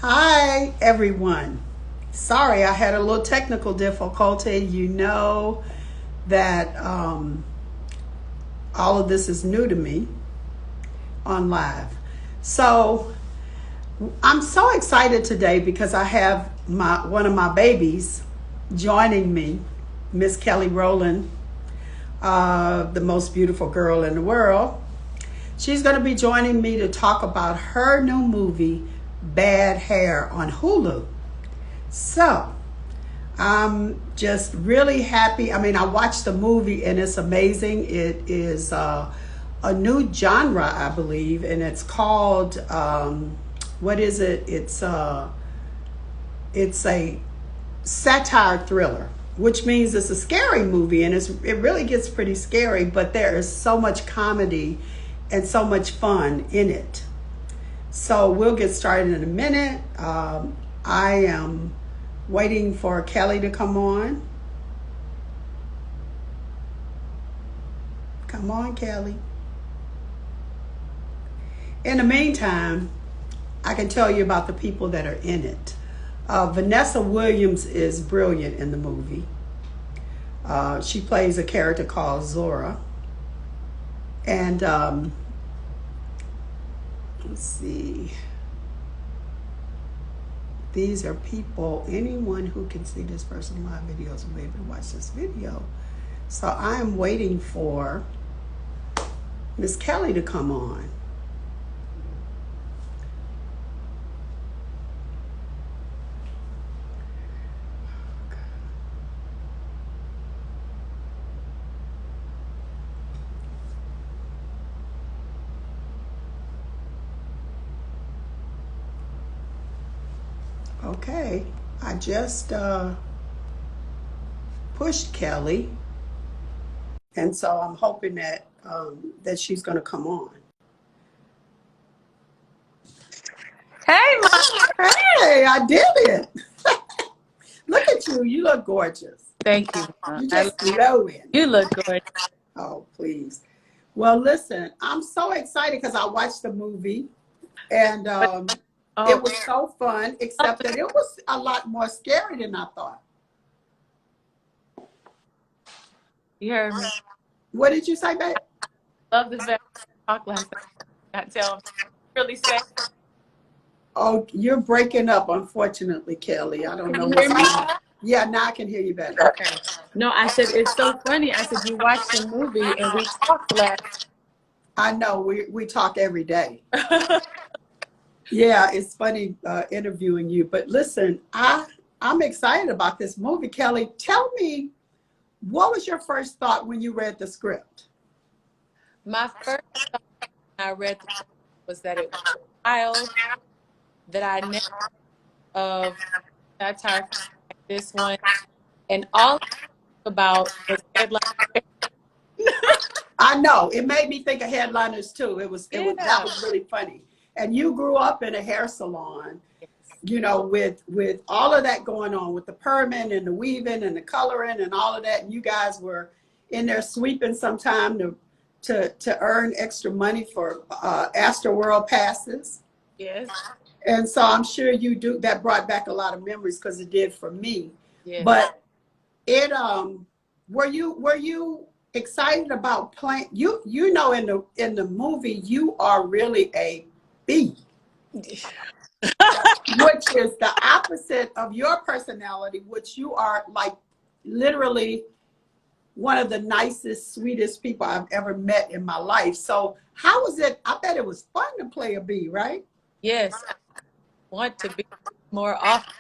Hi, everyone. Sorry, I had a little technical difficulty. You know that all of this is new to me on live. So I'm so excited today because I have one of my babies joining me, Miss Kelly Rowland, the most beautiful girl in the world. She's going to be joining me to talk about her new movie, Bad Hair, on Hulu. So I'm just really happy. I mean, I watched the movie and it's amazing. It is a new genre, I believe, and it's called what is it? It's a satire thriller, which means it's a scary movie, and it really gets pretty scary. But there is so much comedy and so much fun in it. So we'll get started in a minute. I am waiting for Kelly to come on. Come on, Kelly. In the meantime, I can tell you about the people that are in it. Vanessa Williams is brilliant in the movie. She plays a character called Zora. And let's see. These are people, anyone who can see this person live videos will be able to watch this video. So I am waiting for Miss Kelly to come on. Okay, I just pushed Kelly, and so I'm hoping that she's going to come on. Hey, Mom. Hey, I did it! Look at you. You look gorgeous. Thank you, Mom. You just glowing. You look good. Oh, please. Well, listen, I'm so excited because I watched the movie, and it was so fun, except that it was a lot more scary than I thought. You heard me. What did you say, babe? Love the fact you talk last night. Not tell me. Really say. Oh, you're breaking up, unfortunately, Kelly. I don't Can know you hear what's me? going on. Yeah, now I can hear you better. Okay. No, I said it's so funny. I said you watched the movie and we talked last. I know we talk every day. Yeah, it's funny interviewing you. But listen, I'm excited about this movie, Kelly. Tell me, what was your first thought when you read the script? My first thought when I read the book was that it was wild, that I never of satire like this one, and all I think about was headline. I know it made me think of headliners too. That Yeah. was really funny. And you grew up in a hair salon, Yes. you know, with all of that going on, with the perming and the weaving and the coloring and all of that. And you guys were in there sweeping sometime to earn extra money for Astroworld passes. Yes. And so I'm sure that brought back a lot of memories because it did for me. Yes. But it were you excited about playing? You know, in the movie you are really a bee, which is the opposite of your personality, which you are like literally one of the nicest, sweetest people I've ever met in my life. So how was it? I bet it was fun to play a bee, right? Yes. I want to be more often.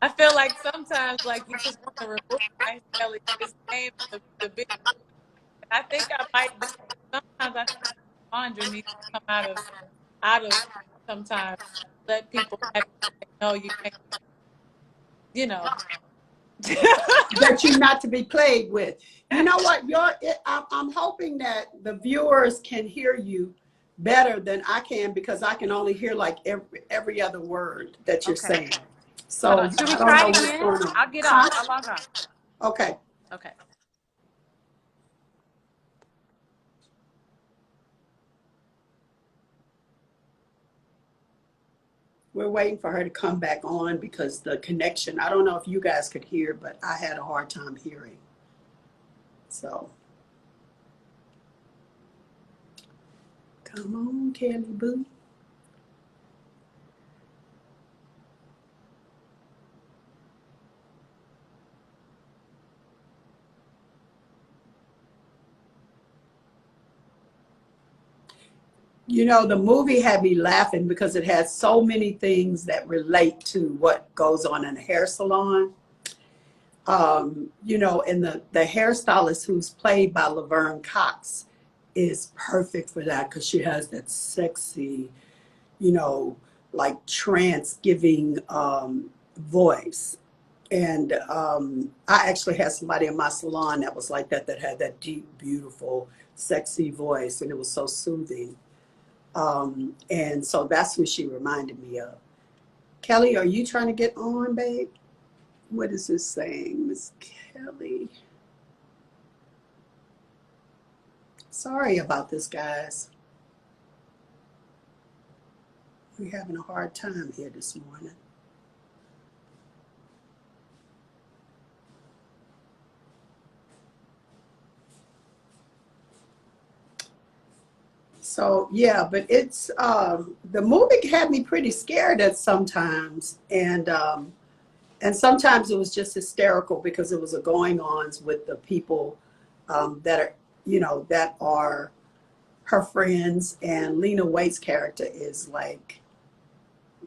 I feel like sometimes, like you just want to remove Nice Kelly, his name, the big. I think I might be. Sometimes I think Andra needs to come out of sometimes let people have know you can't, you know. That you're not to be played with. You know what? I'm hoping that the viewers can hear you better than I can because I can only hear like every other word that you're Okay. saying. So Should we I don't know try what's again? going on. I'll get off. Huh? I'll log off. Okay. Okay. We're waiting for her to come back on because the connection, I don't know if you guys could hear, but I had a hard time hearing. So, come on, Kelly Boo. You know, the movie had me laughing because it had so many things that relate to what goes on in a hair salon. You know, and the hairstylist who's played by Laverne Cox is perfect for that because she has that sexy, you know, like trance giving voice. And I actually had somebody in my salon that was like that, that had that deep, beautiful, sexy voice, and it was so soothing. And so that's who she reminded me of. Kelly, are you trying to get on, babe? What is this saying, Miss Kelly? Sorry about this, guys. We're having a hard time here this morning. So yeah, but it's the movie had me pretty scared at sometimes, and sometimes it was just hysterical because it was a going ons with the people that are, you know, that are her friends, and Lena Waithe's character is like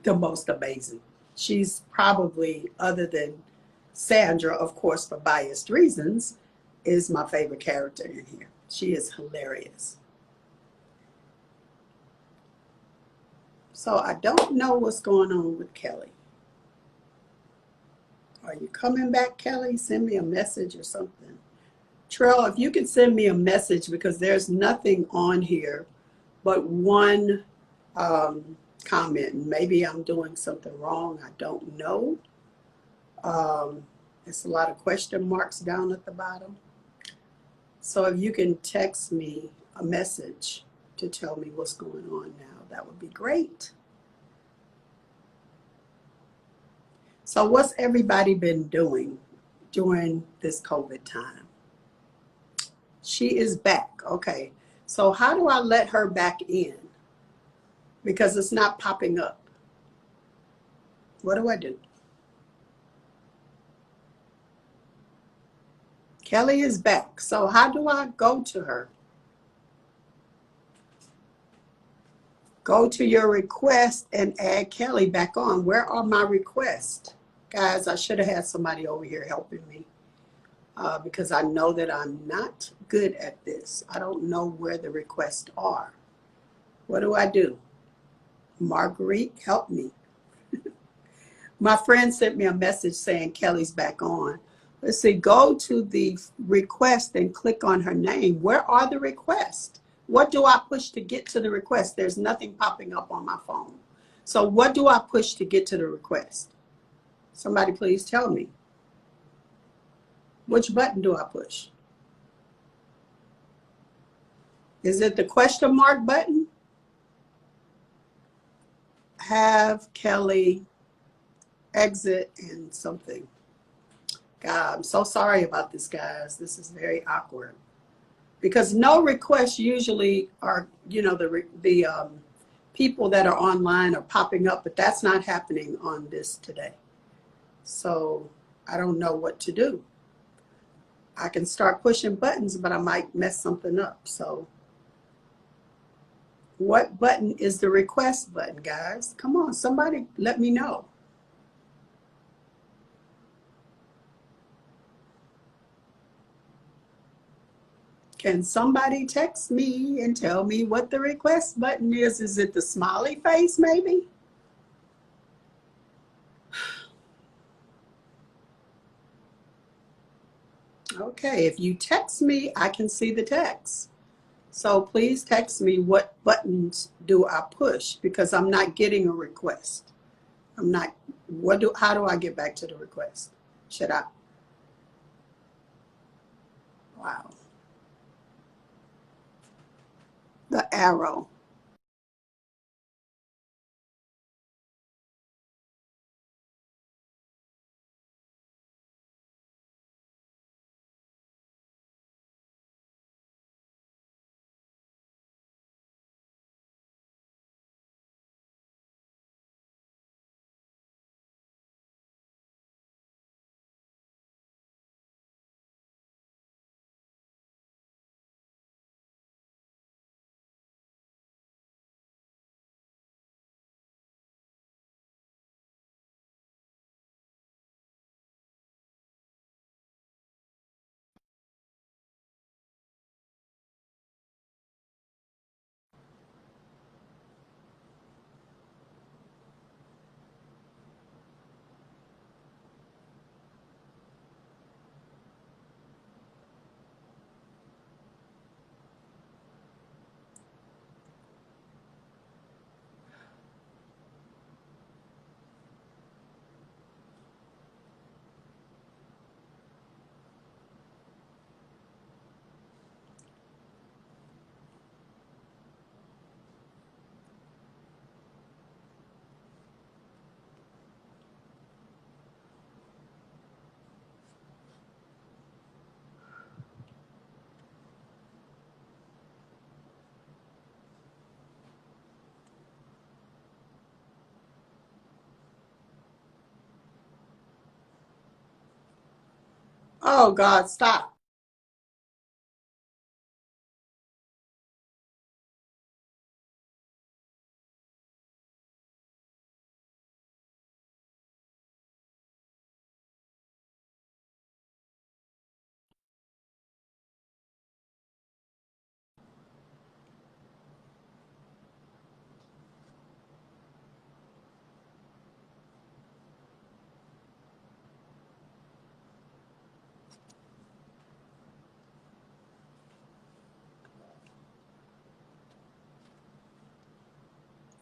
the most amazing. She's probably, other than Sandra, of course, for biased reasons, is my favorite character in here. She is hilarious. So I don't know what's going on with Kelly. Are you coming back, Kelly? Send me a message or something. Trell, if you could send me a message because there's nothing on here but one comment. Maybe I'm doing something wrong. I don't know. Um, it's a lot of question marks down at the bottom. So if you can text me a message to tell me what's going on now, that would be great. So what's everybody been doing during this COVID time? She is back. Okay. So how do I let her back in? Because it's not popping up. What do I do? Kelly is back. So how do I go to her? Go to your request and add Kelly back on. Where are my requests? Guys, I should have had somebody over here helping me because I know that I'm not good at this. I don't know where the requests are. What do I do? Marguerite, help me. My friend sent me a message saying Kelly's back on. Let's see, go to the request and click on her name. Where are the requests? What do I push to get to the request? There's nothing popping up on my phone. So what do I push to get to the request? Somebody please tell me. Which button do I push? Is it the question mark button? Have Kelly exit and something. God, I'm so sorry about this, guys. This is very awkward. Because no requests usually are, you know, the people that are online are popping up, but that's not happening on this today. So I don't know what to do. I can start pushing buttons, but I might mess something up. So what button is the request button, guys? Come on, somebody let me know. Can somebody text me and tell me what the request button is? Is it the smiley face, maybe? Okay, if you text me, I can see the text. So please text me what buttons do I push because I'm not getting a request. I'm not, how do I get back to the request? Should I? Wow. The arrow. Oh God, stop.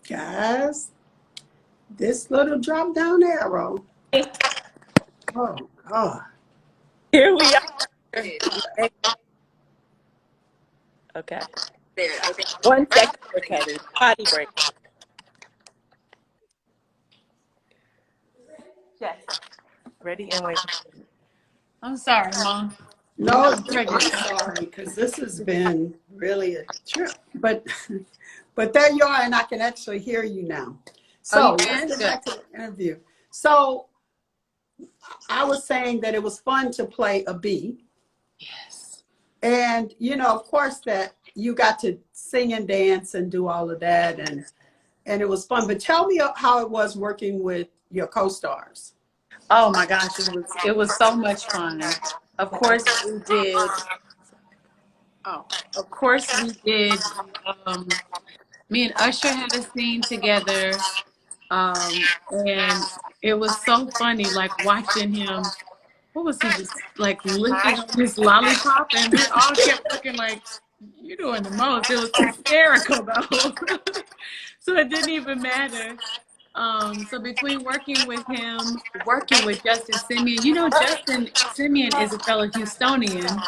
Guys, this little drop down arrow. Oh God. Here we are. Okay. 1 second for Kelly. Potty break. Yes. Ready and wait. I'm sorry, Mom. No, I'm pregnant. I'm sorry because this has been really a trip. But there you are, and I can actually hear you now. Oh, you So let's can? get Good. back to the interview. So I was saying that it was fun to play a bee. Yes. And, of course, that you got to sing and dance and do all of that. And it was fun. But tell me how it was working with your co-stars. Oh my gosh, it was so much fun. Of course we did. Oh, of course we did. Me and Usher had a scene together, and it was so funny, like watching him. What was he just like licking on his lollipop, and we all kept looking like, "You're doing the most." It was hysterical though, so it didn't even matter. So between working with him, working with Justin Simeon, Justin Simeon is a fellow Houstonian.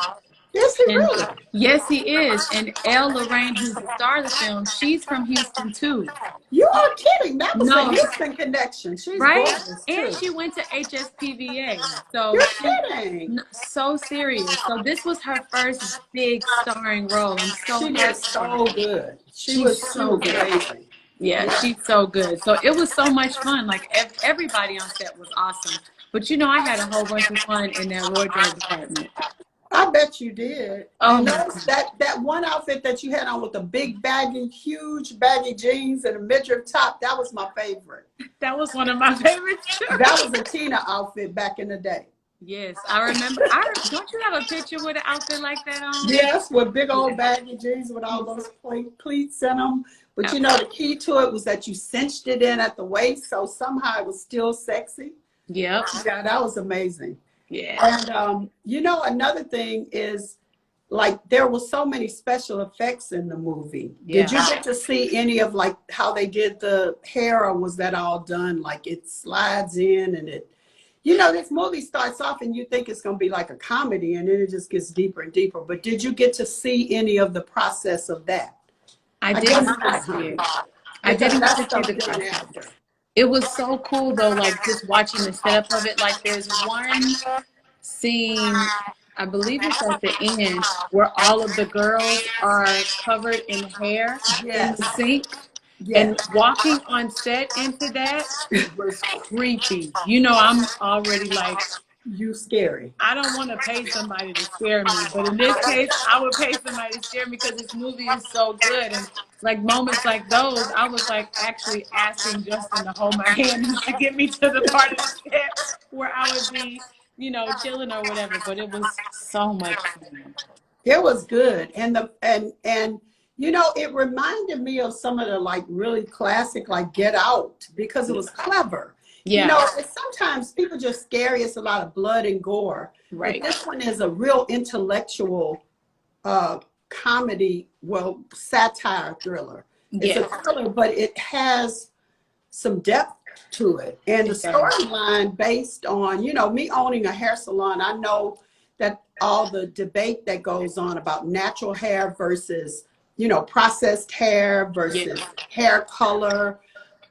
Is he And really? yes, he is. And Elle Lorraine, who's the star of the film, she's from Houston too. You are kidding. That was a No, Houston connection. She's right? gorgeous, And too. she went to HSPVA. So You're she, kidding. so serious. So this was her first big starring role. I'm so She did happy for her. so good. She She's was so good. amazing. Yeah, Yeah. she's so good. So it was so much fun. Like everybody on set was awesome. But I had a whole bunch of fun in that wardrobe department. I bet you did. Oh And my those God. that one outfit that you had on with the big baggy, huge baggy jeans and a midriff top, that was my favorite. That was one of my favorites That too. was a Tina outfit back in the day. Yes, I remember. Don't you have a picture with an outfit like that on? Yes, with big old Yeah. baggy jeans with all those pleats in them. But the Absolutely. key to it was that you cinched it in at the waist, so somehow it was still sexy. Yep. Yeah, that was amazing. Yeah. And another thing is like there was so many special effects in the movie. Did you Yeah. get to see any of like how they did the hair, or was that all done like it slides in and this movie starts off and you think it's going to be like a comedy and then it just gets deeper and deeper. But did you get to see any of the process of that? I I guess didn't get to not, see it. huh? I Because didn't get that to see stuff the done process. after. It was so cool though, like just watching the setup of it. Like there's one scene, I believe it's at the end, where all of the girls are covered in hair in the Yes, sink. And yes. walking on set into that was creepy. I'm already like, You scary. I don't want to pay somebody to scare me, but in this case, I would pay somebody to scare me because this movie is so good. And like moments like those, I was like actually asking Justin to hold my hand and to get me to the part of the set where I would be, chilling or whatever. But it was so much fun. It was good. And it reminded me of some of the like really classic like Get Out because it was clever. Yeah, And sometimes people just scary, it's a lot of blood and gore. But right. this one is a real intellectual comedy, well, satire thriller. It's a Yeah, thriller, but it has some depth to it. And the it does. storyline based on, me owning a hair salon, I know that all the debate that goes on about natural hair versus, processed hair Yeah, versus hair color,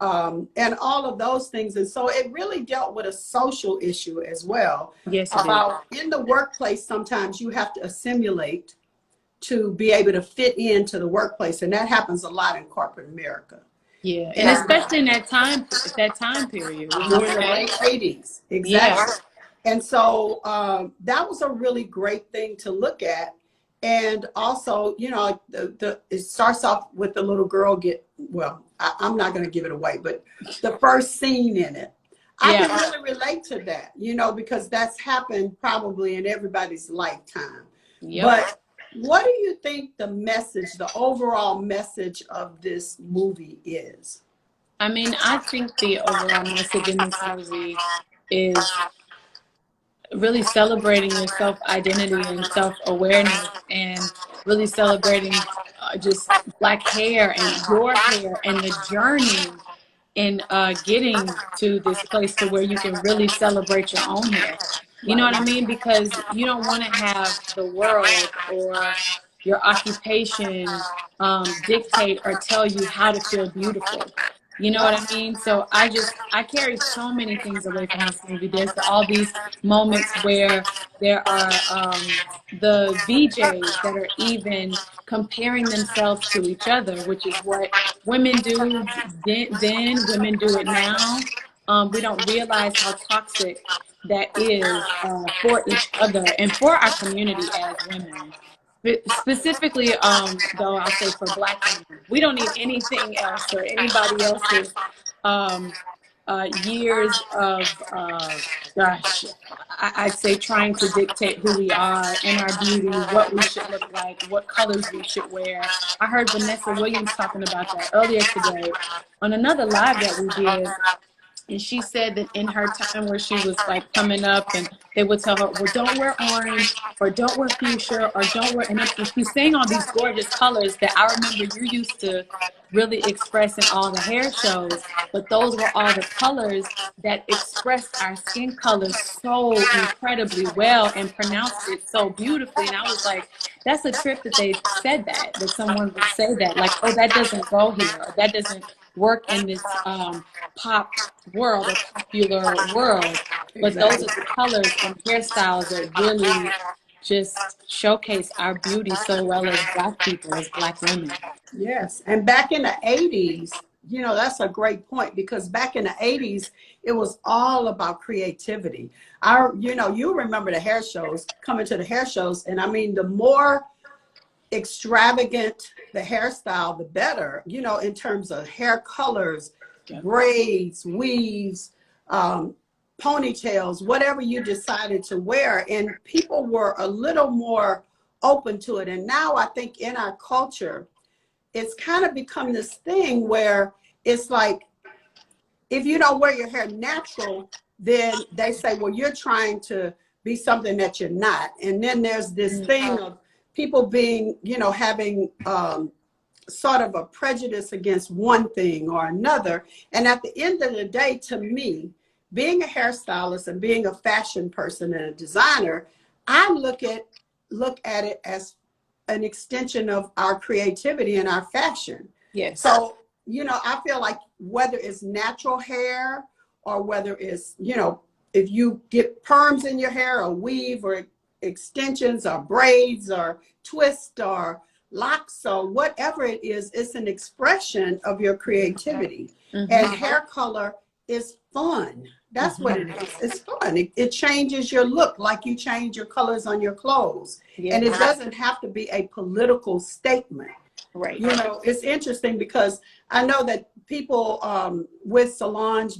and all of those things. And so it really dealt with a social issue as well yes, it is. about in the workplace, sometimes you have to assimilate to be able to fit into the workplace. And that happens a lot in corporate America. Yeah, and And especially in that time period, would you during the say? late 80s, Yeah, exactly. And so that was a really great thing to look at. And also, you know, it starts off with the little girl I'm not going to give it away, but the first scene in it, I Yeah. can really relate to that, you know, because that's happened probably in everybody's lifetime. Yep. But what do you think the message, the overall message of this movie is? I mean, I think the overall message in this movie is really celebrating your self identity and self awareness, and really celebrating just black hair and your hair and the journey in getting to this place to where you can really celebrate your own hair. You know what I Right. mean? Because you don't want to have the world or your occupation dictate or tell you how to feel beautiful. You know what I Right. mean? So I carry so many things away from this movie. There's all these moments where there are the VJs that are even comparing themselves to each other, which is what women do then, women do it now. We don't realize how toxic that is for each other and for our community as women. Specifically, though, I'll say for Black women, we don't need anything else or anybody else's um, years of, gosh, I'd say trying to dictate who we are and our beauty, what we should look like, what colors we should wear. I heard Vanessa Williams talking about that earlier today on another live that we did. And she said that in her time where she was like coming up and they would tell her, well, don't wear orange or don't wear fuchsia or don't wear, and she's saying all these gorgeous colors that I remember you used to really express in all the hair shows. But those were all the colors that expressed our skin colors so incredibly well and pronounced it so beautifully. And I was like, that's a trip that they said that someone would say that, like, oh, that doesn't go here, or that doesn't work in this pop world or popular world. But those Exactly. are the colors and hairstyles that really just showcase our beauty so well as Black people, as Black women. Yes. And back in the 80s, you know, that's a great point because back in the 80s, it was all about creativity. You know, you remember the hair shows, coming to the hair shows. And I mean, the more extravagant the hairstyle, the better, you know, in terms of hair colors, Yep. braids, weaves, ponytails, whatever you decided to wear. And people were a little more open to it. And now I think in our culture, it's kind of become this thing where it's like, if you don't wear your hair natural, then they say, well, you're trying to be something that you're not. And then there's this thing of people being, you know, having sort of a prejudice against one thing or another. And at the end of the day, to me, being a hairstylist and being a fashion person and a designer, I look at it as an extension of our creativity and our fashion. Yes. So, you know, I feel like whether it's natural hair or whether it's, you know, if you get perms in your hair or weave or extensions or braids or twist or locks or whatever it is, it's an expression of your creativity. Mm-hmm. And hair color is fun. That's what it is. It's fun. It changes your look like you change your colors on your clothes. Yeah. And it doesn't have to be a political statement. Right. You know, it's interesting because I know that people with Solange,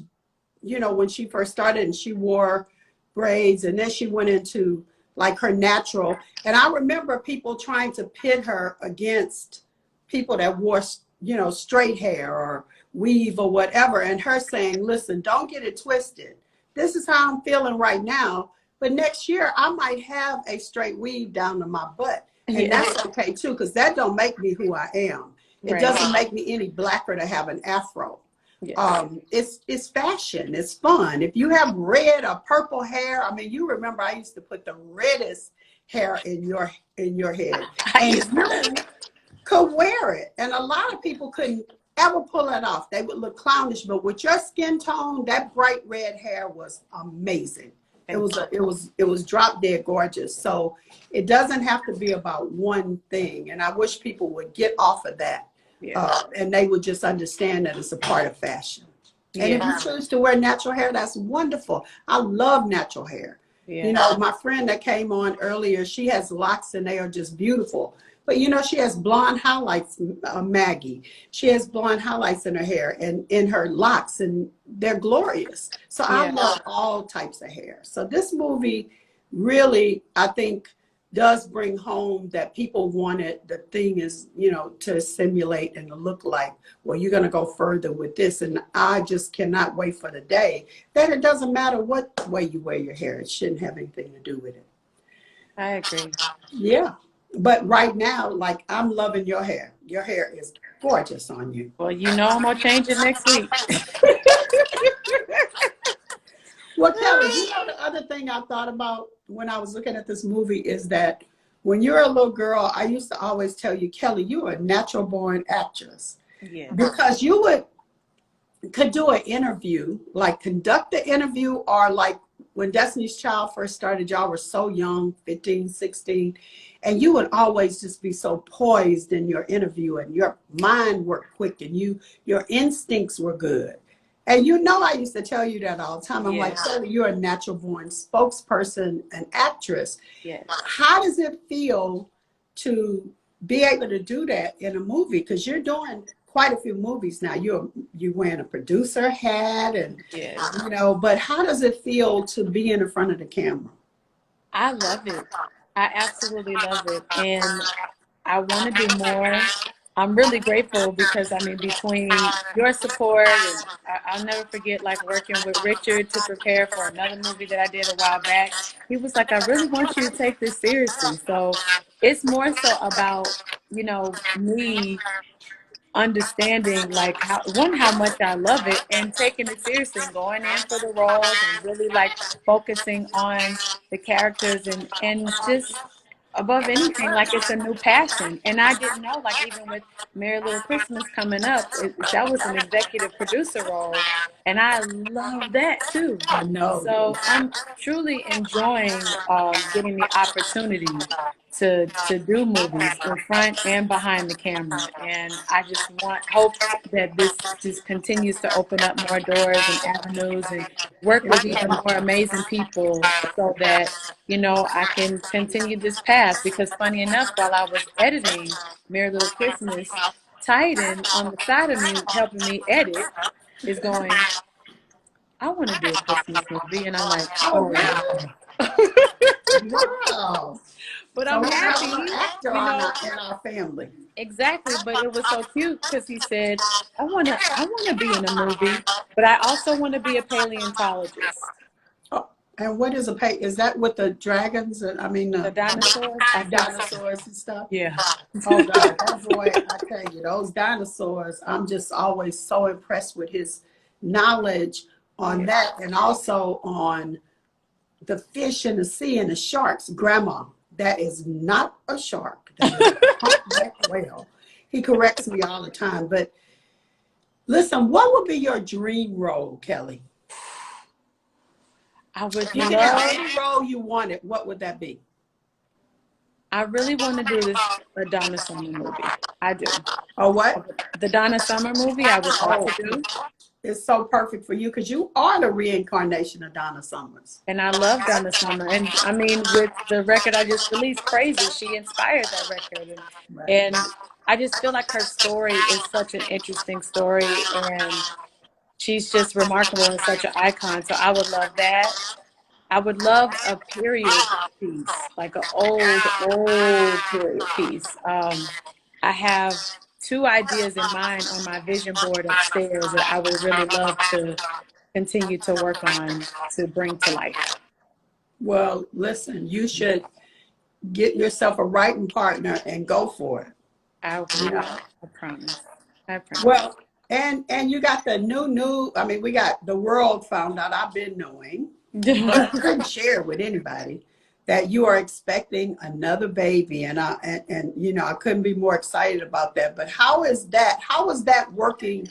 you know, when she first started and she wore braids and then she went into like her natural. And I remember people trying to pit her against people that wore, you know, straight hair or weave or whatever. And her saying, listen, don't get it twisted. This is how I'm feeling right now. But next year I might have a straight weave down to my butt. And that's okay too, because that don't make me who I am. It Right. doesn't make me any blacker to have an afro. Yes. It's fashion. It's fun. If you have red or purple hair, I mean, you remember I used to put the reddest hair in your head, and you could wear it. And a lot of people couldn't ever pull it off. They would look clownish, but with your skin tone, that bright red hair was amazing. It was drop dead gorgeous. So it doesn't have to be about one thing. And I wish people would get off of that. Yeah. And they would just understand that it's a part of fashion. And if you choose to wear natural hair, that's wonderful. I love natural hair. You Yeah. know, my friend that came on earlier, she has locks and they are just beautiful. But you know, she has blonde highlights, Maggie. She has blonde highlights in her hair and in her locks, and they're glorious. So I Yeah. love all types of hair. So this movie really, I think, does bring home that people wanted the thing is, you know, to simulate and to look like, well, you're going to go further with this. And I just cannot wait for the day that it doesn't matter what way you wear your hair. It shouldn't have anything to do with it. I agree. Yeah. But right now, like, I'm loving your hair. Your hair is gorgeous on you. Well, you know I'm gonna change it next week. Well, Kelly, you know, the other thing I thought about when I was looking at this movie is that when you're a little girl, I used to always tell you, Kelly, you're a natural born actress Yes. because you could do an interview, like conduct the interview, or like when Destiny's Child first started, y'all were so young, 15, 16, and you would always just be so poised in your interview and your mind worked quick and your instincts were good. And you know, I used to tell you that all the time. I'm like, Yes. Kelly, you're a natural born spokesperson, an actress. Yes. How does it feel to be able to do that in a movie? Because you're doing quite a few movies now. You're wearing a producer hat, and Yes. you know. But how does it feel to be in the front of the camera? I love it. I absolutely love it. And I want to do more. I'm really grateful because I mean, between your support and I'll never forget like working with Richard to prepare for another movie that I did a while back. He was like, I really want you to take this seriously. So it's more so about, me understanding like how much I love it and taking it seriously and going in for the roles and really like focusing on the characters and just above anything like it's a new passion. And I didn't know, like, even with Merry Little Christmas coming up, that was an executive producer role, and I love that too. I know. So I'm truly enjoying getting the opportunity to do movies in front and behind the camera. And I just hope that this just continues to open up more doors and avenues and work with even more amazing people so that, I can continue this path. Because funny enough, while I was editing Merry Little Christmas, Titan on the side of me, helping me edit, is going, I want to do a Christmas movie. And I'm like, Oh, oh, really? wow. Wow. But So I'm we have an happy, actor in our family. exactly. But it was so cute because he said, I wanna be in a movie, but I also want to be a paleontologist. Oh, and what is a pay? Is that with the dragons? I mean, The dinosaurs, I think so. dinosaurs and stuff. Yeah. Oh God, that boy! I tell you, those dinosaurs. I'm just always so impressed with his knowledge on Yeah. that, and also on the fish in the sea and the sharks. Grandma, that is not a shark. That is a humpback whale. He corrects me all the time. But listen, what would be your dream role, Kelly? I would You can have love, any role you wanted. What would that be? I really want to do a Donna Summer movie. I do. Or what? The Donna Summer movie, I would love Oh, to do. it's so perfect for you because you are the reincarnation of Donna Summers. And I love Donna Summer. And I mean, with the record I just released, Crazy, she inspired that record. Right. And I just feel like her story is such an interesting story. And she's just remarkable and such an icon. So I would love that. I would love a period piece, like an old period piece. I have two ideas in mind on my vision board upstairs that I would really love to continue to work on to bring to life. Well, listen, you should get yourself a writing partner and go for it. I You will. know? I promise. I promise. Well, and you got the new. I mean, we got the world found out. I've been knowing, but I couldn't share it with anybody that you are expecting another baby, and and you know I couldn't be more excited about that. But how is that? How is that working?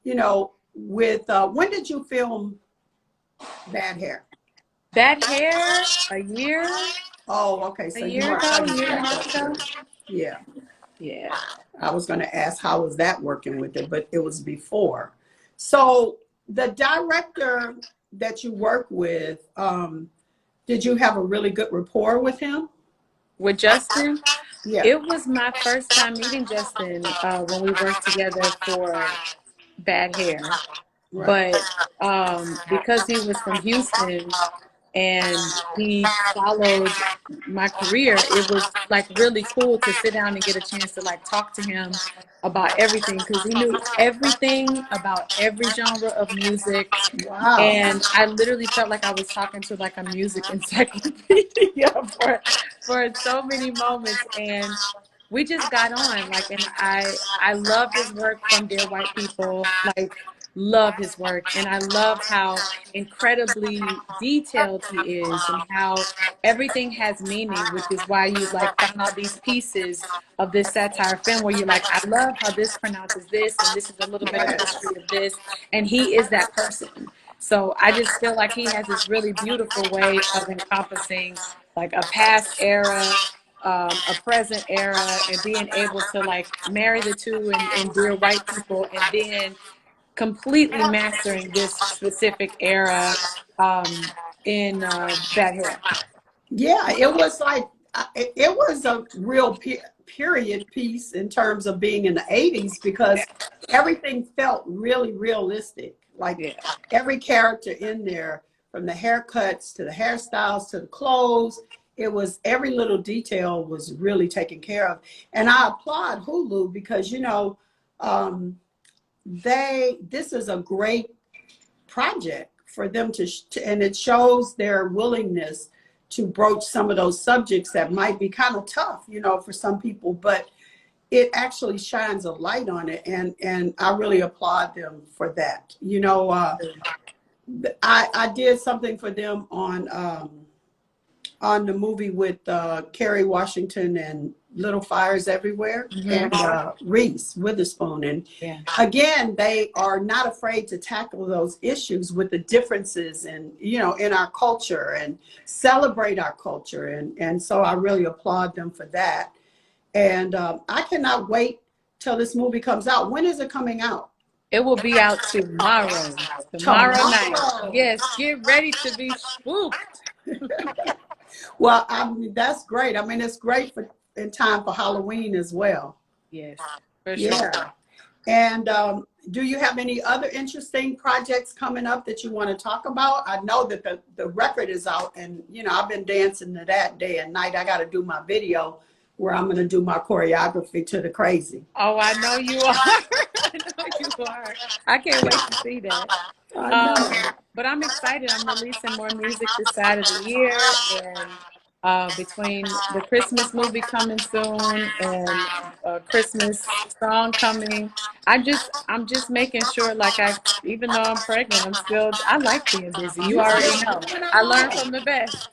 You know, with when did you film Bad Hair? Bad hair, a year, Oh, okay. a So you year weren't ago, a finished year and a that half through. ago. Yeah. Yeah. I was going to ask how was that working with it, but it was before. So the director that you work with, Did you have a really good rapport with him? With Justin, Yeah. it was my first time meeting Justin when we worked together for Bad Hair. Right. But because he was from Houston and he followed my career, it was like really cool to sit down and get a chance to like talk to him about everything because he knew everything about every genre of music. Wow. And I literally felt like I was talking to like a music encyclopedia for so many moments. And we just got on like, and I love his work from Dear White People, like love his work. And I love how incredibly detailed he is and how everything has meaning, which is why you like found out these pieces of this satire film where you're like, I love how this pronounces this and this is a little bit of the Yes. history of this. And he is that person. So I just feel like he has this really beautiful way of encompassing like a past era, a present era, and being able to like marry the two and Dear White People, and then completely mastering this specific era in Bad Hair. Yeah, it was like it was a real period piece in terms of being in the 80s because everything felt really realistic. Like Yeah. every character in there, from the haircuts to the hairstyles to the clothes, it was every little detail was really taken care of. And I applaud Hulu because um, this is a great project for them and it shows their willingness to broach some of those subjects that might be kind of tough, for some people, but it actually shines a light on it, and I really applaud them for that. I did something for them on the movie with Kerry Washington and Little Fires Everywhere, Mm-hmm. and Reese Witherspoon. And Yeah. again, they are not afraid to tackle those issues with the differences in our culture and celebrate our culture. And so I really applaud them for that. And I cannot wait till this movie comes out. When is it coming out? It will be out tomorrow. Tomorrow night. Tomorrow. Yes, get ready to be spooked. Well, that's great. I mean, it's great for in time for Halloween as well. Yes, for sure. Yeah. And do you have any other interesting projects coming up that you want to talk about? I know that the record is out, and I've been dancing to that day and night. I got to do my video where I'm going to do my choreography to the crazy. Oh, I know you are. I know you are. I can't wait to see that. I know. But I'm excited. I'm releasing more music this side of the year, and between the Christmas movie coming soon and a Christmas song coming, I'm just making sure, like even though I'm pregnant, I like being busy. You already You're know. doing it I learned all. from the best.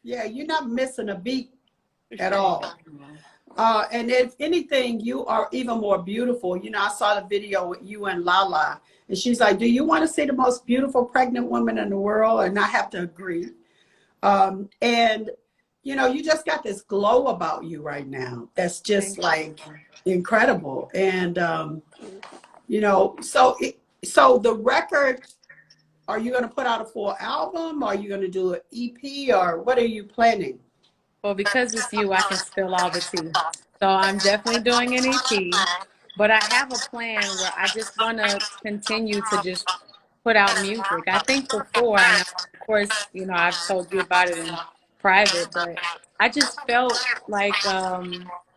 Yeah, you're not missing a beat at all. And if anything, you are even more beautiful. I saw the video with you and Lala, and she's like, "Do you want to see the most beautiful pregnant woman in the world?" And I have to agree. And you just got this glow about you right now. That's just like incredible. And so the record. Are you going to put out a full album? Are you going to do an EP, or what are you planning? Well, because it's you, I can spill all the tea. So I'm definitely doing an EP, but I have a plan where I just want to continue to just put out music. I think before, and of course, I've told you about it in private, but I just felt like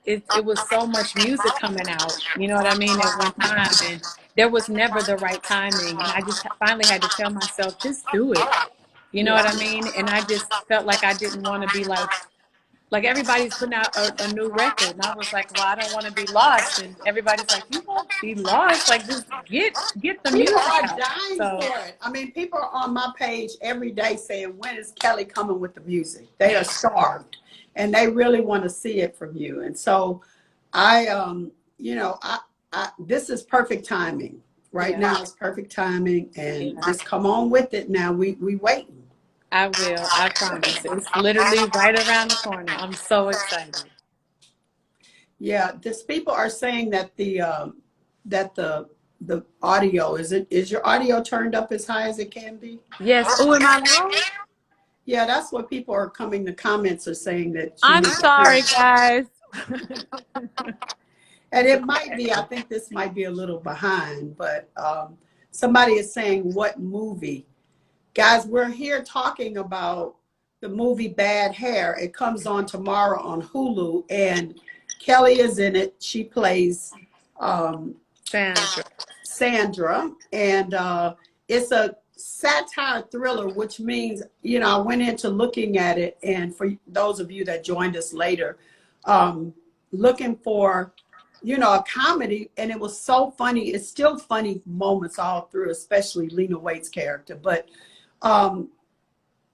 it was so much music coming out, you know what I mean, at one time, and there was never the right timing, and I just finally had to tell myself, just do it. You know what I Yeah. mean? And I just felt like I didn't want to be like everybody's putting out a new record, and I was like, well, I don't want to be lost, and everybody's like, you won't be lost, like just get the People music are out. dying So for it. I mean, people are on my page every day saying, when is Kelly coming with the music? They are starved, and they really want to see it from you. And so I this is perfect timing. Right yeah, now it's perfect timing, and yeah, just come on with it now. We waiting. I will, I promise. It's literally right around the corner. I'm so excited. Yeah, this people are saying that the audio is your audio turned up as high as it can be? Yes. Oh, am I low? Yeah, that's what people are coming. The comments are saying that she I'm needs to sorry, hear. guys. And It's it might be, I okay. think this might be a little behind, but somebody is saying what movie. Guys, we're here talking about the movie Bad Hair. It comes on tomorrow on Hulu, and Kelly is in it. She plays um, Sandra. Sandra, and it's a satire thriller, which means, I went into looking at it, and for those of you that joined us later, looking for, a comedy, and it was so funny. It's still funny moments all through, especially Lena Waithe's character, but um,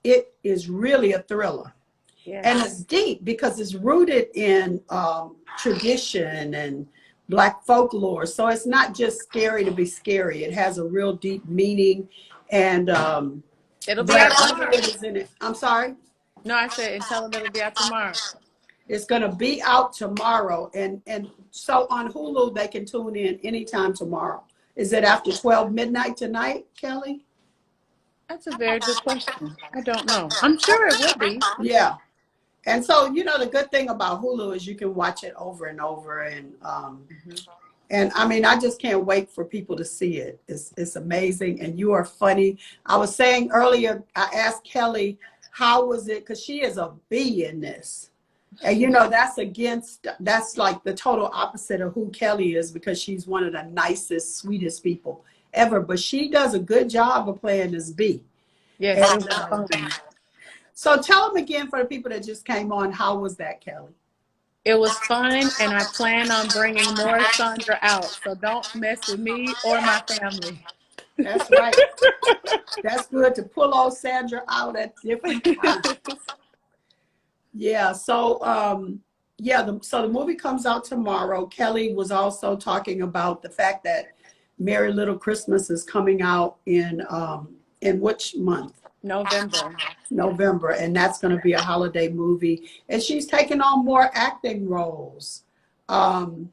it is really a thriller. And Yes. it's deep because it's rooted in tradition and Black folklore. So it's not just scary to be scary. It has a real deep meaning. And It'll be Brad out tomorrow. Underwood is in it. I'm sorry. No, I said, and tell them it'll be out tomorrow. It's going to be out tomorrow. And so on Hulu, they can tune in anytime tomorrow. Is it after 12 midnight tonight, Kelly? That's a very good question. I don't know. I'm sure it will be. Yeah. And so, the good thing about Hulu is you can watch it over and over. And I mean, I just can't wait for people to see it. It's amazing. And you are funny. I was saying earlier, I asked Kelly, how was it? Because she is a B in this. And that's like the total opposite of who Kelly is, because she's one of the nicest, sweetest people ever. But she does a good job of playing this B. Yes, it And was fun. so tell them again, for the people that just came on, how was that, Kelly? It was fun, and I plan on bringing more Sandra out. So don't mess with me or my family. That's right. That's good to pull old Sandra out at different times. Yeah. So, so the movie comes out tomorrow. Kelly was also talking about the fact that Merry Little Christmas is coming out in which month? November. November, and that's going to be a holiday movie. And she's taking on more acting roles. Um,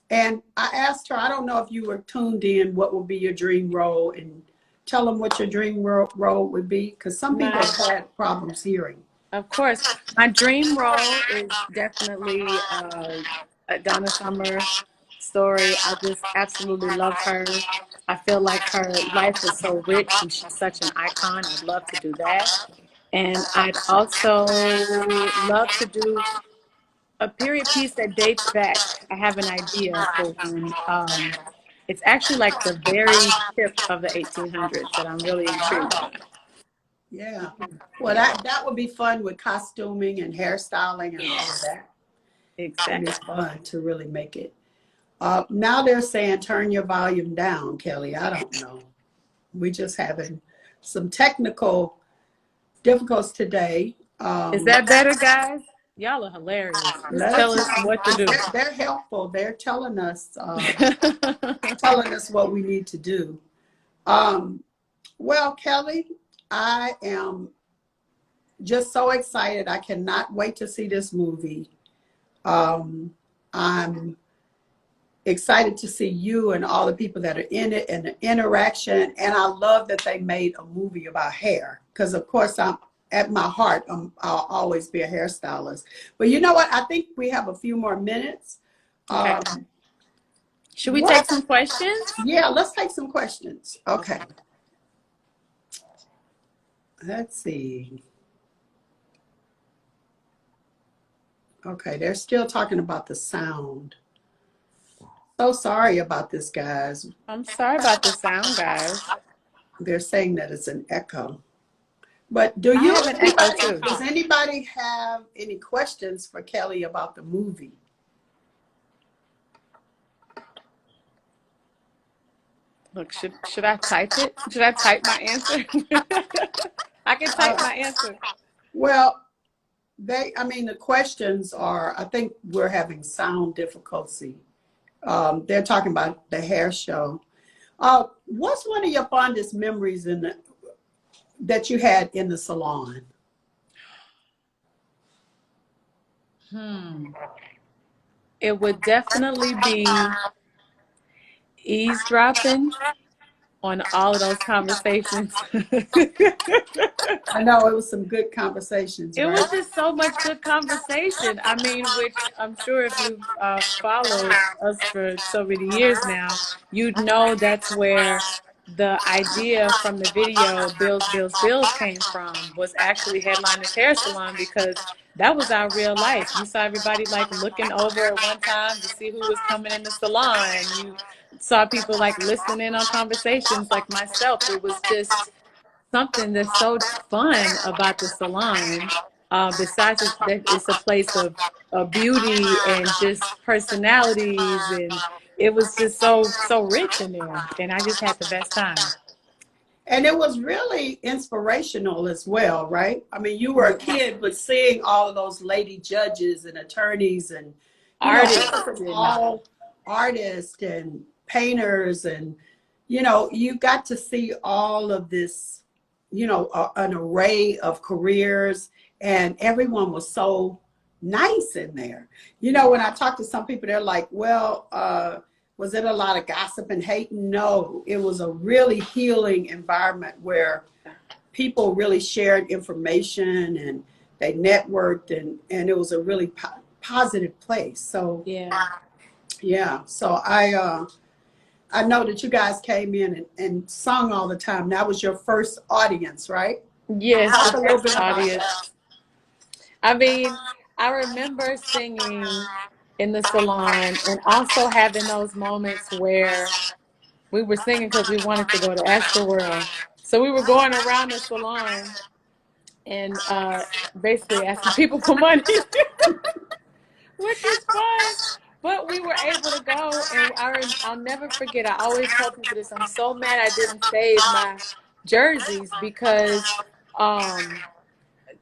and I asked her, I don't know if you were tuned in, what would be your dream role, and tell them what your dream role would be, because some people My, have had problems hearing. of course, my dream role is definitely a Donna Summer story. I just absolutely love her. I feel like her life is so rich and she's such an icon. I'd love to do that. And I'd also love to do a period piece that dates back. I have an idea for one. It's actually like the very tip of the 1800s that I'm really intrigued by. Yeah. Well, Yeah, that would be fun with costuming and hairstyling and all of yes, that. It is exactly. fun to really make it. Now they're saying turn your volume down, Kelly. I don't know. We just having some technical difficulties today. Is that better, guys? Y'all are hilarious. Just Let us tell us know. what to do. They're helpful. They're telling us what we need to do. Um, well, Kelly, I am just so excited. I cannot wait to see this movie. I'm excited to see you and all the people that are in it and the interaction. And I love that they made a movie about hair, because of course I'm at my heart, I'll always be a hairstylist. But you know what? I think we have a few more minutes. Okay. Um, Should we take what? some questions? Yeah, let's take some questions. Okay. Let's see. Okay, they're still talking about the sound. So sorry about this, guys. I'm sorry about the sound, guys. They're saying that it's an echo. But I have an echo too. does anybody have any questions for Kelly about the movie? Look, should I type it? Should I type my answer? I can type my answer. Well, the questions are, I think we're having sound difficulty. They're talking about the hair show. What's one of your fondest memories that you had in the salon? It would definitely be eavesdropping on all of those conversations. I know it was some good conversations, It right? was just so much good conversation. I mean, which I'm sure if you've followed us for so many years now, you'd know that's where the idea from the video Bills, Bills, Bills came from, was actually Headliner's Hair Salon, because that was our real life. You saw everybody like looking over at one time to see who was coming in the salon. You saw people like listening in on conversations like myself. It was just something that's so fun about the salon. Besides that it's a place of beauty and just personalities, and it was just so rich in there, and I just had the best time. And it was really inspirational as well, right? I mean, you were a Yeah. kid, but seeing all of those lady judges and attorneys and, it Artists was and all artists and painters. And, you got to see all of this, an array of careers, and everyone was so nice in there. When I talk to some people, they're like, well, was it a lot of gossip and hate? No, it was a really healing environment where people really shared information and they networked, and it was a really positive place. So yeah. yeah, so I know that you guys came in and sung all the time. That was your first audience, right? Yes, Talk the a little first bit about that. audience. I mean, I remember singing in the salon and also having those moments where we were singing because we wanted to go to Astroworld. So we were going around the salon and basically asking people for money, which is fun. But we were able to go, and I'll never forget. I always tell people this. I'm so mad I didn't save my jerseys, because um,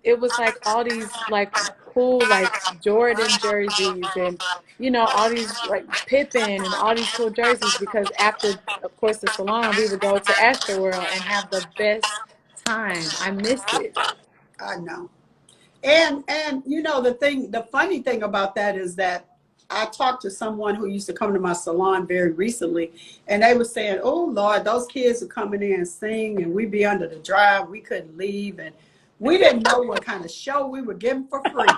it was like all these like cool like Jordan jerseys, and all these like Pippen and all these cool jerseys, because after of course the salon we would go to Astroworld and have the best time. I miss it. I know. And the funny thing about that is that I talked to someone who used to come to my salon very recently, and they were saying, "Oh Lord, those kids would come in there and sing, and we'd be under the drive. We couldn't leave, and we didn't know what kind of show we were getting for free,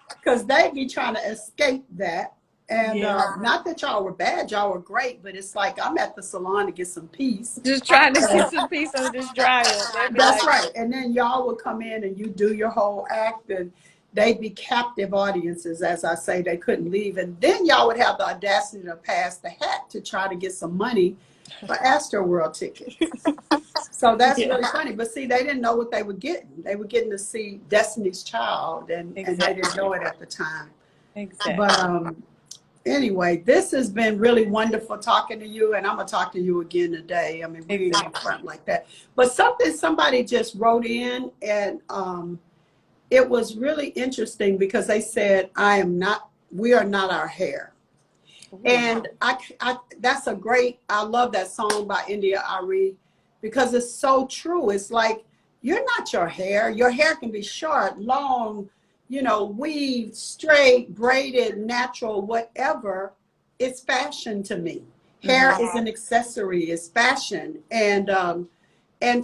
because they'd be trying to escape that." And Yeah. not that y'all were bad, y'all were great, but it's like I'm at the salon to get some peace. Just trying to get some peace under this dryer. They'd be That's like, right. And then y'all would come in and you do your whole act, and they'd be captive audiences, as I say, they couldn't leave. And then y'all would have the audacity to pass the hat to try to get some money for Astroworld tickets. So that's yeah, really funny. But see, they didn't know what they were getting. They were getting to see Destiny's Child, and they didn't know exactly. it at the time. But Exactly. anyway, this has been really wonderful talking to you, and I'm gonna talk to you again today. I mean, we ain't gonna Exactly. front like that. But somebody just wrote in, and it was really interesting because they said, "I am not. We are not our hair." Ooh. And that's a great. I love that song by India Ari, because it's so true. It's like you're not your hair. Your hair can be short, long, weaved, straight, braided, natural, whatever. It's fashion to me. Hair Mhm. is an accessory. It's fashion, and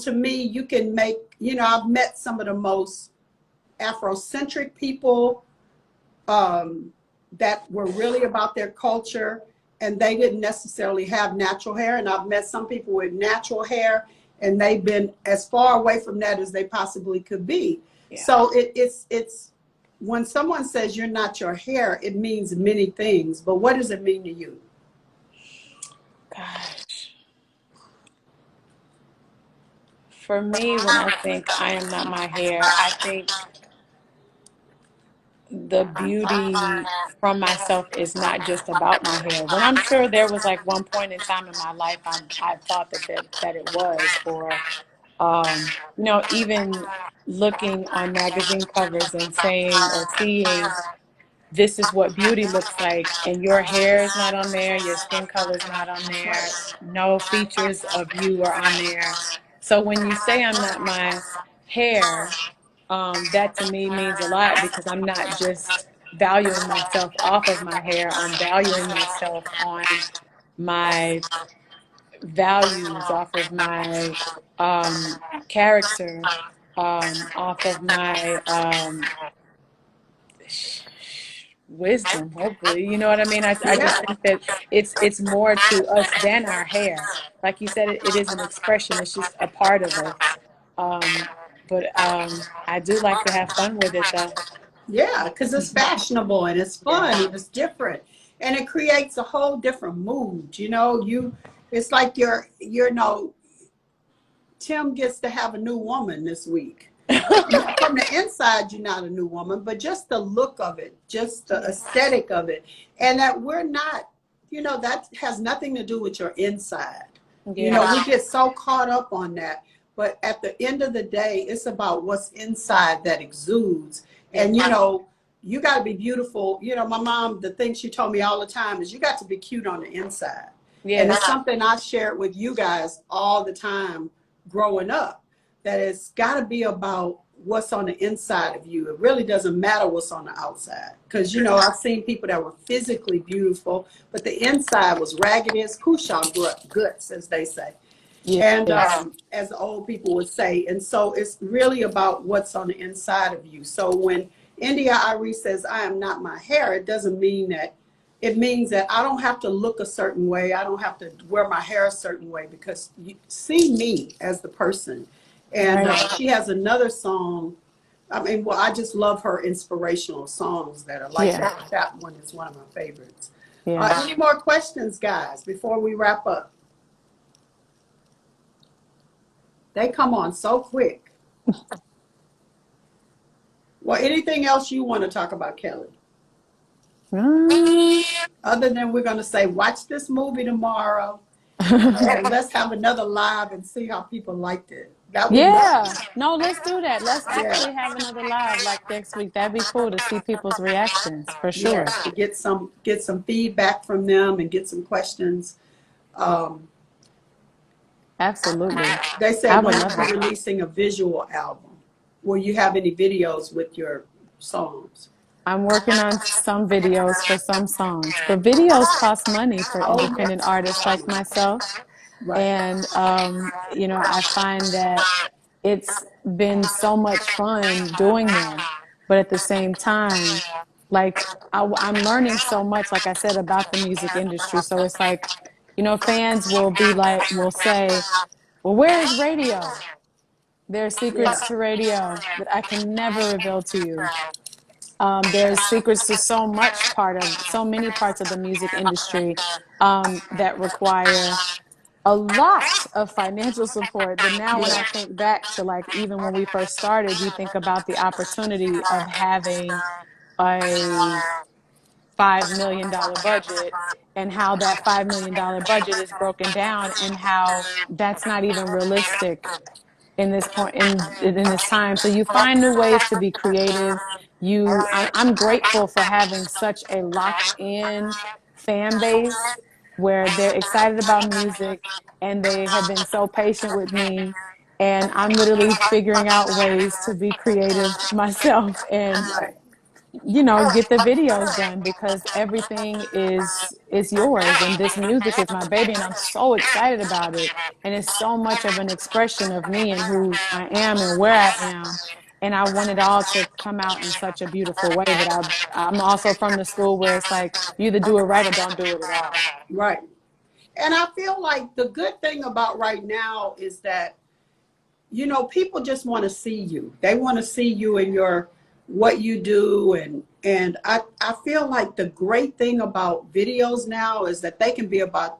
to me, you can make. I've met some of the most Afrocentric people, um, that were really about their culture, and they didn't necessarily have natural hair. And I've met some people with natural hair, and they've been as far away from that as they possibly could be. Yeah. So it's when someone says you're not your hair, it means many things. But what does it mean to you? Gosh. For me, when I think I am not my hair, I think the beauty from myself is not just about my hair. When I'm sure there was like one point in time in my life I thought that it was, or even looking on magazine covers and saying or seeing this is what beauty looks like, and your hair is not on there, your skin color is not on there, Right. no features of you are on there. So when you say I'm not my hair, that to me means a lot, because I'm not just valuing myself off of my hair. I'm valuing myself on my values, off of my character, off of my wisdom, hopefully. You know what I mean? I just Yeah. think that it's more to us than our hair. Like you said, it is an expression. It's just a part of us. Um, but I do like to have fun with it, though. Yeah, because it's fashionable and it's Yeah. fun and it's different, and it creates a whole different mood. It's like Tim gets to have a new woman this week. From the inside, you're not a new woman, but just the look of it, just the aesthetic of it, and that we're not, that has nothing to do with your inside. Yeah. We get so caught up on that, but at the end of the day, it's about what's inside that exudes. And you got to be beautiful. My mom, the thing she told me all the time is you got to be cute on the inside. And Yes. it's something I shared with you guys all the time growing up, that it's got to be about what's on the inside of you. It really doesn't matter what's on the outside, because I've seen people that were physically beautiful but the inside was ragged as cushaw guts, as they say. And Yes. as the old people would say. And so it's really about what's on the inside of you. So when India Irie says, I am not my hair, it doesn't mean that. It means that I don't have to look a certain way. I don't have to wear my hair a certain way, because you see me as the person. And Right. she has another song. I mean, well, I just love her inspirational songs that are like Yeah. that. That one is one of my favorites. Yeah. Any more questions, guys, before we wrap up? They come on so quick. Well, anything else you want to talk about, Kelly? Mm. Other than we're going to say, watch this movie tomorrow, and let's have another live and see how people liked it. That would be Yeah. No, let's do that. Let's yeah, actually have another live like next week. That'd be cool to see people's reactions for yeah, sure. to get some feedback from them and get some questions. Um, Absolutely. they I said, would when love are it. you releasing a visual album? Will you have any videos with your songs? I'm working on some videos for some songs, but videos cost money for Oh, independent artists like yes. myself. Right. And, I find that it's been so much fun doing them. But at the same time, like, I'm learning so much, like I said, about the music industry. So it's like, fans will say, well, where is radio? There are secrets to radio that I can never reveal to you. There's secrets to so many parts of the music industry that require a lot of financial support. That now, when I think back to, like, even when we first started, you think about the opportunity of having a $5 million budget, and how that $5 million budget is broken down, and how that's not even realistic in this point in this time. So you find new ways to be creative. I'm grateful for having such a locked in fan base where they're excited about music, and they have been so patient with me, and I'm literally figuring out ways to be creative myself, and Right. get the videos done, because everything is yours, and this music is my baby, and I'm so excited about it, and it's so much of an expression of me and who I am and where I am, and I want it all to come out in such a beautiful way. That I'm also from the school where it's like, you either do it right or don't do it at all. Right. And I feel like the good thing about right now is that, people just want to see you. They want to see you and what you do. And I feel like the great thing about videos now is that they can be about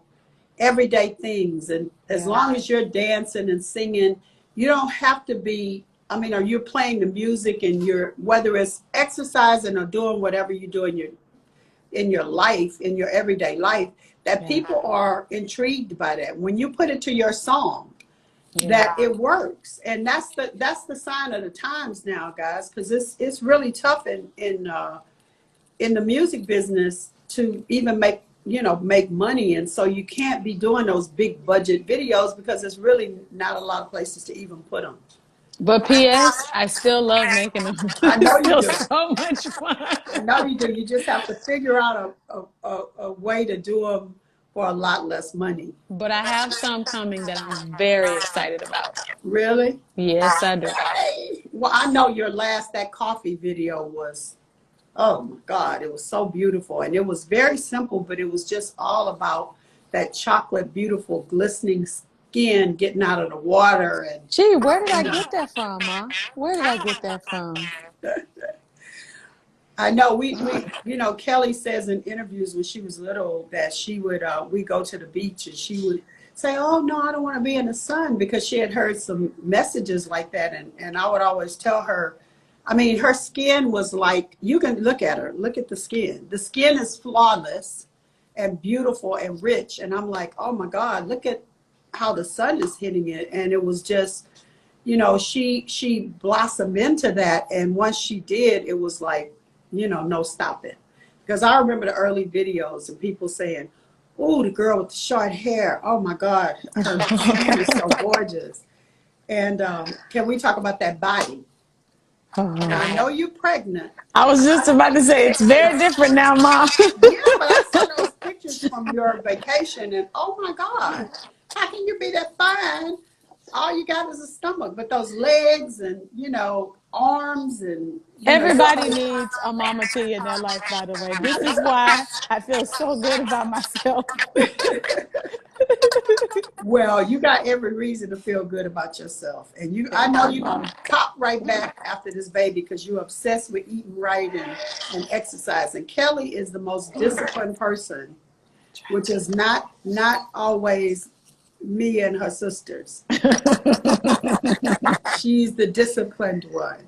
everyday things. And as Yeah. long as you're dancing and singing, you don't have to be, or you're playing the music, and whether it's exercising or doing whatever you do in your life, in your everyday life, that Yeah. people are intrigued by that. When you put it to your song, Yeah. that it works. And that's the sign of the times now, guys, because it's really tough in the music business to even make money. And so you can't be doing those big budget videos, because there's really not a lot of places to even put them. But P.S., I still love making them. I It's know you still do. so much fun. I know you do. You just have to figure out a way to do them for a lot less money. But I have some coming that I'm very excited about. Really? Yes, I do. Hey. Well, I know your last that coffee video was, oh my God, it was so beautiful. And it was very simple, but it was just all about that chocolate, beautiful, glistening skin getting out of the water. And, Gee, where did I you know, get that from, Ma? Where did I get that from? I know Kelly says in interviews when she was little that she would, we go to the beach and she would say, oh no, I don't want to be in the sun, because she had heard some messages like that. And I would always tell her, I mean, her skin was like, you can look at her, look at the skin. The skin is flawless and beautiful and rich. And I'm like, oh my God, look at how the sun is hitting it. And it was just, she blossomed into that. And once she did, it was like, no stopping. Because I remember the early videos and people saying, oh, the girl with the short hair, oh my God, her skin is so gorgeous. And can we talk about that body? Now, I know you're pregnant. I was just about to say, it's very different now, Ma. Yeah, but I saw those pictures from your vacation and oh my God, how can you be that fine? All you got is a stomach, but those legs and, arms and, Everybody needs a Mama Tia in their life, by the way. This is why I feel so good about myself. Well, you got every reason to feel good about yourself. And I know you're going to pop right back after this baby because you're obsessed with eating right and exercise. And Kelly is the most disciplined person, which is not always me and her sisters. She's the disciplined one.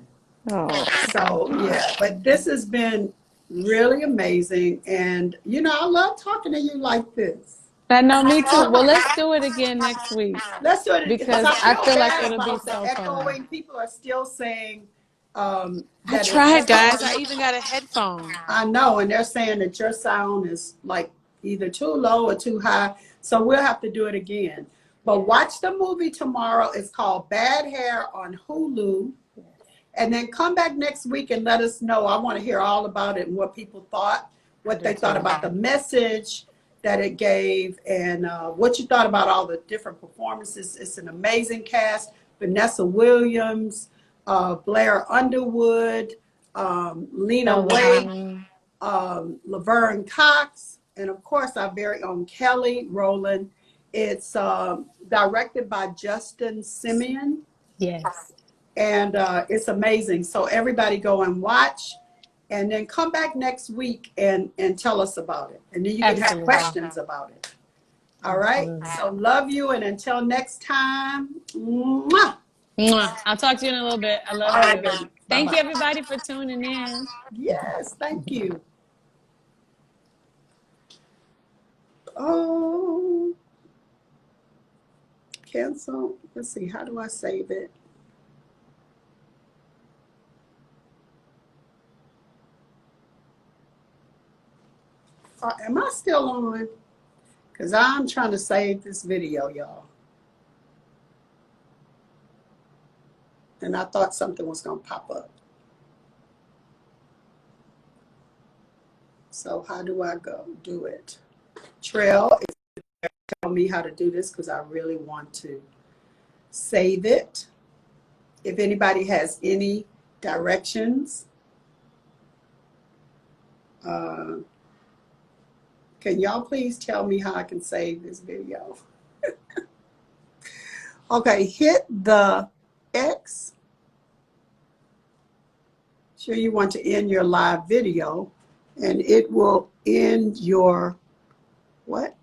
Oh. So, yeah, but this has been really amazing. And, I love talking to you like this. I know, me too. Well, let's do it again next week Let's do it because because I I feel feel like bad it'll be about the so fun. echoing. People are still saying I that it's tried, guys. I echoing. even got a headphone. I know, and they're saying that your sound is like either too low or too high. So we'll have to do it again. But watch the movie tomorrow. It's called Bad Hair on Hulu. And then come back next week and let us know. I want to hear all about it and what people thought, what they thought about the message that it gave, and what you thought about all the different performances. It's an amazing cast. Vanessa Williams, Blair Underwood, Lena Waithe, Laverne Cox, and of course our very own Kelly Rowland. It's directed by Justin Simeon. Yes. And it's amazing. So everybody go and watch and then come back next week and tell us about it. And then you can have questions about it. All right. So love you. And until next time. Mwah. Mwah. I'll talk to you in a little bit. I love All right, you. baby. Thank Bye-bye. you, everybody, for tuning in. Yes. Thank you. Oh, cancel. Let's see. How do I save it? Am I still on? Because I'm trying to save this video, y'all. And I thought something was going to pop up. So how do I go do it? Trail is tell me how to do this because I really want to save it. If anybody has any directions, can y'all please tell me how I can save this video? Okay, hit the X. Sure you want to end your live video and it will end your what?